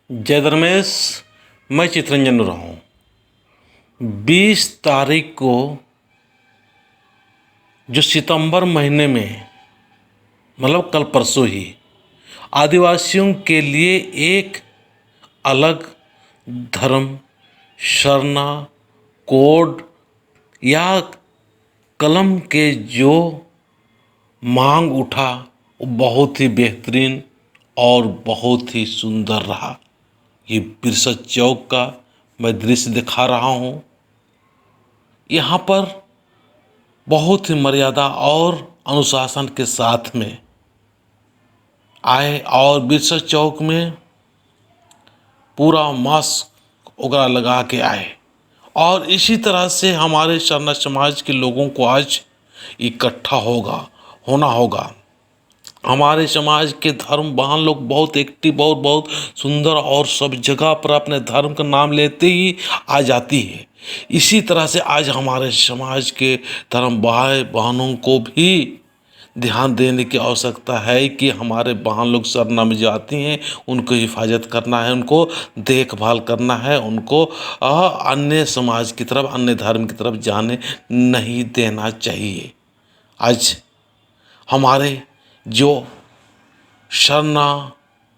जय धर्मेश। मैं चितरंजन रहा हूँ। 20 तारीख को जो सितंबर महीने में मतलब कल परसों ही आदिवासियों के लिए एक अलग धर्म सरना कोड या कलम के जो मांग उठा वो बहुत ही बेहतरीन और बहुत ही सुंदर रहा। ये बिरसा चौक का मैं दृश्य दिखा रहा हूँ। यहाँ पर बहुत ही मर्यादा और अनुशासन के साथ में आए और बिरसा चौक में पूरा मास्क वगैरह लगा के आए और इसी तरह से हमारे सरना समाज के लोगों को आज इकट्ठा होना होगा। हमारे समाज के धर्मवान लोग बहुत एक्टिव बहुत बहुत सुंदर और सब जगह पर अपने धर्म का नाम लेते ही आ जाती है। इसी तरह से आज हमारे समाज के धर्म भाई बहनों को भी ध्यान देने की आवश्यकता है कि हमारे बहन लोग सरना में जो आती हैं उनको हिफाजत करना है, उनको देखभाल करना है, उनको अन्य समाज की तरफ अन्य धर्म की तरफ जाने नहीं देना चाहिए। आज हमारे जो सरना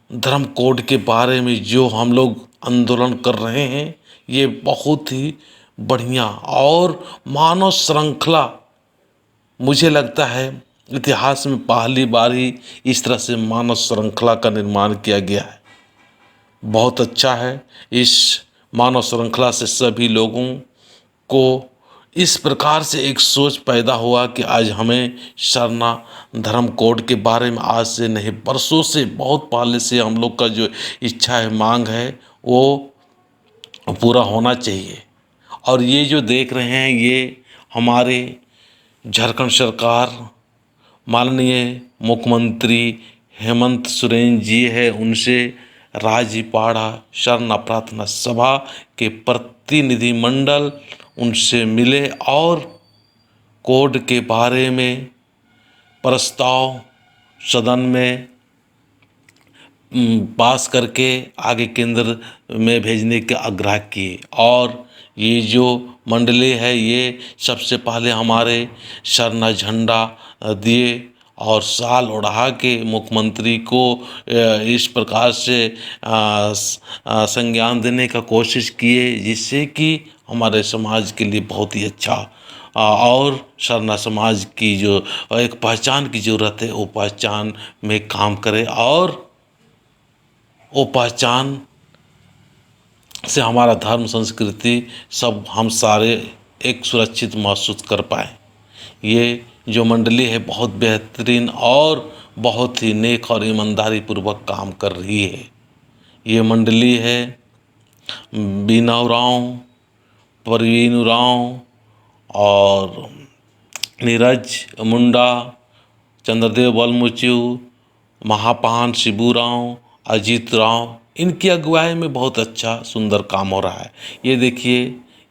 धर्म कोड के बारे में जो हम लोग आंदोलन कर रहे हैं ये बहुत ही बढ़िया और मानव श्रृंखला, मुझे लगता है इतिहास में पहली बार ही इस तरह से मानव श्रृंखला का निर्माण किया गया है। बहुत अच्छा है। इस मानव श्रृंखला से सभी लोगों को इस प्रकार से एक सोच पैदा हुआ कि आज हमें सरना धर्म कोड के बारे में आज से नहीं बरसों से बहुत पहले से हम लोग का जो इच्छा है मांग है वो पूरा होना चाहिए। और ये जो देख रहे हैं ये हमारे झारखंड सरकार माननीय मुख्यमंत्री हेमंत सोरेन जी है, उनसे राजीपाड़ा सरना प्रार्थना सभा के प्रतिनिधिमंडल उनसे मिले और कोड के बारे में प्रस्ताव सदन में पास करके आगे केंद्र में भेजने के आग्रह किए। और ये जो मंडली है ये सबसे पहले हमारे सरना झंडा दिए और साल ओढ़ा के मुख्यमंत्री को इस प्रकार से संज्ञान देने का कोशिश किए जिससे कि हमारे समाज के लिए बहुत ही अच्छा और सरना समाज की जो एक पहचान की ज़रूरत है वो पहचान में काम करे और वो पहचान से हमारा धर्म संस्कृति सब हम सारे एक सुरक्षित महसूस कर पाए। ये जो मंडली है बहुत बेहतरीन और बहुत ही नेक और ईमानदारी पूर्वक काम कर रही है। ये मंडली है बीना उरांव, परवीन उरांव और नीरज मुंडा, चंद्रदेव बलमुचू, महापान शिबू राव, अजीत राव, इनकी अगुवाई में बहुत अच्छा सुंदर काम हो रहा है। ये देखिए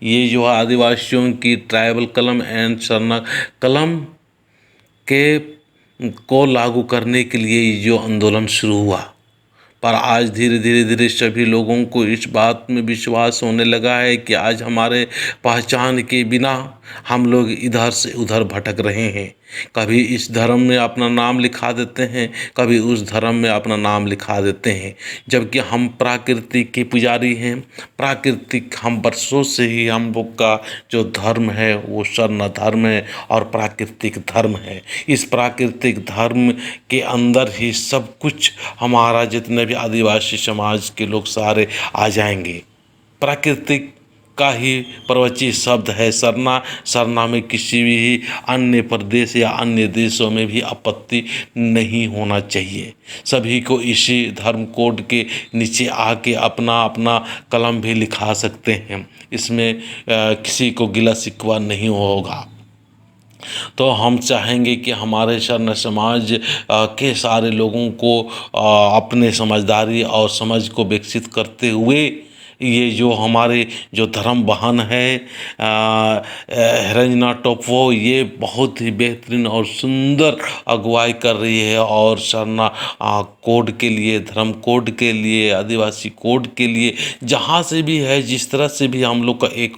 ये जो आदिवासियों की ट्राइबल कलम एंड सरना कलम के को लागू करने के लिए ये जो आंदोलन शुरू हुआ, पर आज धीरे धीरे सभी लोगों को इस बात में विश्वास होने लगा है कि आज हमारे पहचान के बिना हम लोग इधर से उधर भटक रहे हैं। कभी इस धर्म में अपना नाम लिखा देते हैं, कभी उस धर्म में अपना नाम लिखा देते हैं, जबकि हम प्राकृतिक के पुजारी हैं। प्राकृतिक हम बरसों से ही हम लोग का जो धर्म है वो सरना धर्म है और प्राकृतिक धर्म है। इस प्राकृतिक धर्म के अंदर ही सब कुछ हमारा जितने भी आदिवासी समाज के लोग सारे आ जाएंगे। प्राकृतिक का ही प्रवची शब्द है सरना। सरना में किसी भी अन्य प्रदेश या अन्य देशों में भी आपत्ति नहीं होना चाहिए। सभी को इसी धर्म कोड के नीचे आके अपना अपना कलम भी लिखा सकते हैं। इसमें किसी को गिला शिकवा नहीं होगा। तो हम चाहेंगे कि हमारे सरना समाज के सारे लोगों को अपने समझदारी और समझ को विकसित करते हुए ये जो हमारे जो धर्म बहन है रंजना टोप्पो, ये बहुत ही बेहतरीन और सुंदर अगुवाई कर रही है। और सरना कोड के लिए, धर्म कोड के लिए, आदिवासी कोड के लिए, जहाँ से भी है, जिस तरह से भी हम लोग का एक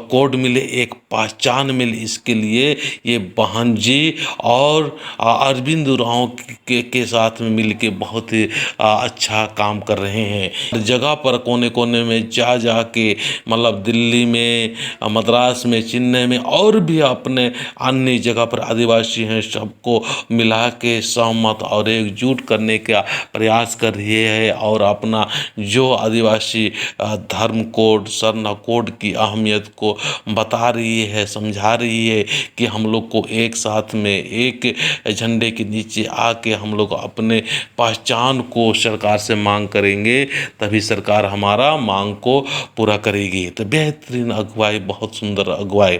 कोड मिले, एक पहचान मिले, इसके लिए ये बहन जी और अरविंद उरांव के साथ में मिल के बहुत ही अच्छा काम कर रहे हैं। जगह पर कोने कोने में जा जा के, मतलब दिल्ली में, मद्रास में, चेन्नई में और भी अपने अन्य जगह पर आदिवासी हैं, सबको मिला के सहमत और एकजुट करने का प्रयास कर रही है। और अपना जो आदिवासी धर्म कोड, सरना कोड की अहमियत को बता रही है, समझा रही है कि हम लोग को एक साथ में एक झंडे के नीचे आके हम लोग अपने पहचान को सरकार से मांग करेंगे, तभी सरकार हमारा मांग को पूरा करेगी। तो बेहतरीन अगुवाई, बहुत सुंदर अगुवाई।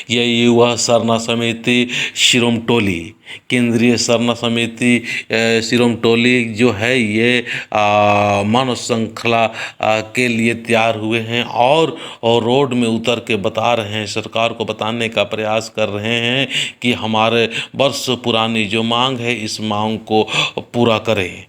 यह युवा सरना समिति शिरोमटोली, केंद्रीय सरना समिति शिरोमटोली जो है, ये मानव श्रृंखला के लिए तैयार हुए हैं और रोड में उतर के बता रहे हैं, सरकार को बताने का प्रयास कर रहे हैं कि हमारे वर्ष पुरानी जो मांग है, इस मांग को पूरा करें।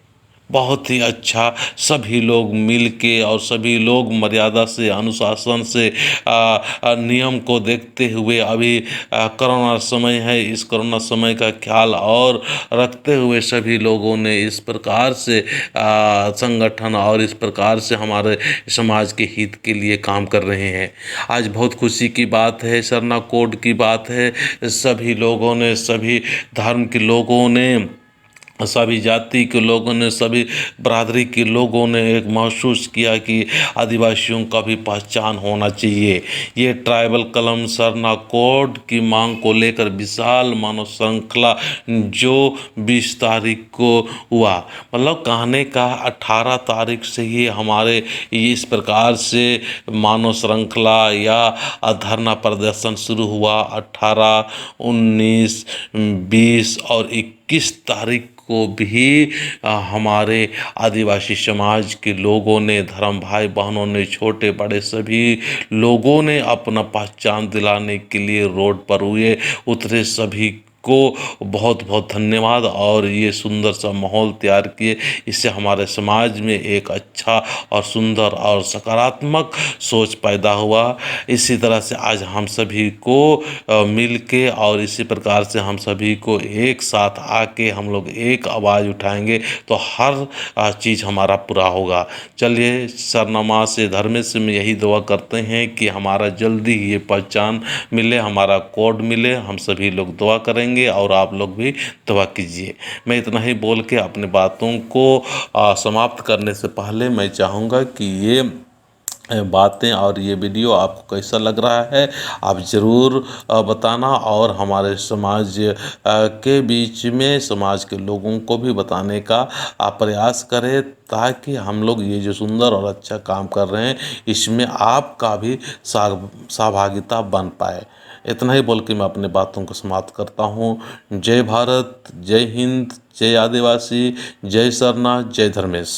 बहुत ही अच्छा, सभी लोग मिल के और सभी लोग मर्यादा से, अनुशासन से, नियम को देखते हुए, अभी कोरोना समय है, इस कोरोना समय का ख्याल और रखते हुए सभी लोगों ने इस प्रकार से संगठन और इस प्रकार से हमारे समाज के हित के लिए काम कर रहे हैं। आज बहुत खुशी की बात है, सरना कोड की बात है, सभी लोगों ने, सभी धर्म के लोगों ने, सभी जाति के लोगों ने, सभी बरादरी के लोगों ने एक महसूस किया कि आदिवासियों का भी पहचान होना चाहिए। ये ट्राइबल कलम सरना कोड की मांग को लेकर विशाल मानव श्रृंखला जो 20 तारीख को हुआ, मतलब कहने का 18 तारीख से ही हमारे इस प्रकार से मानव श्रृंखला या धरना प्रदर्शन शुरू हुआ। 18, 19, 20 और 21 तारीख को भी हमारे आदिवासी समाज के लोगों ने, धर्म भाई बहनों ने, छोटे बड़े सभी लोगों ने अपना पहचान दिलाने के लिए रोड पर उतरे। सभी को बहुत बहुत धन्यवाद। और ये सुंदर सा माहौल तैयार किए, इससे हमारे समाज में एक अच्छा और सुंदर और सकारात्मक सोच पैदा हुआ। इसी तरह से आज हम सभी को मिल के और इसी प्रकार से हम सभी को एक साथ आके हम लोग एक आवाज़ उठाएंगे तो हर चीज़ हमारा पूरा होगा। चलिए, सरनामा से, धर्मेश से मैं यही दुआ करते हैं कि हमारा जल्दी ये पहचान मिले, हमारा कोड मिले। हम सभी लोग दुआ करेंगे और आप लोग भी दुआ कीजिए। मैं इतना ही बोल के अपने बातों को समाप्त करने से पहले मैं चाहूँगा कि ये बातें और ये वीडियो आपको कैसा लग रहा है, आप ज़रूर बताना। और हमारे समाज के बीच में, समाज के लोगों को भी बताने का प्रयास करें, ताकि हम लोग ये जो सुंदर और अच्छा काम कर रहे हैं, इसमें आपका भी सहभागिता बन पाए। इतना ही बोल के मैं अपने बातों को समाप्त करता हूँ। जय भारत, जय हिंद, जय आदिवासी, जय सरना, जय धर्मेश।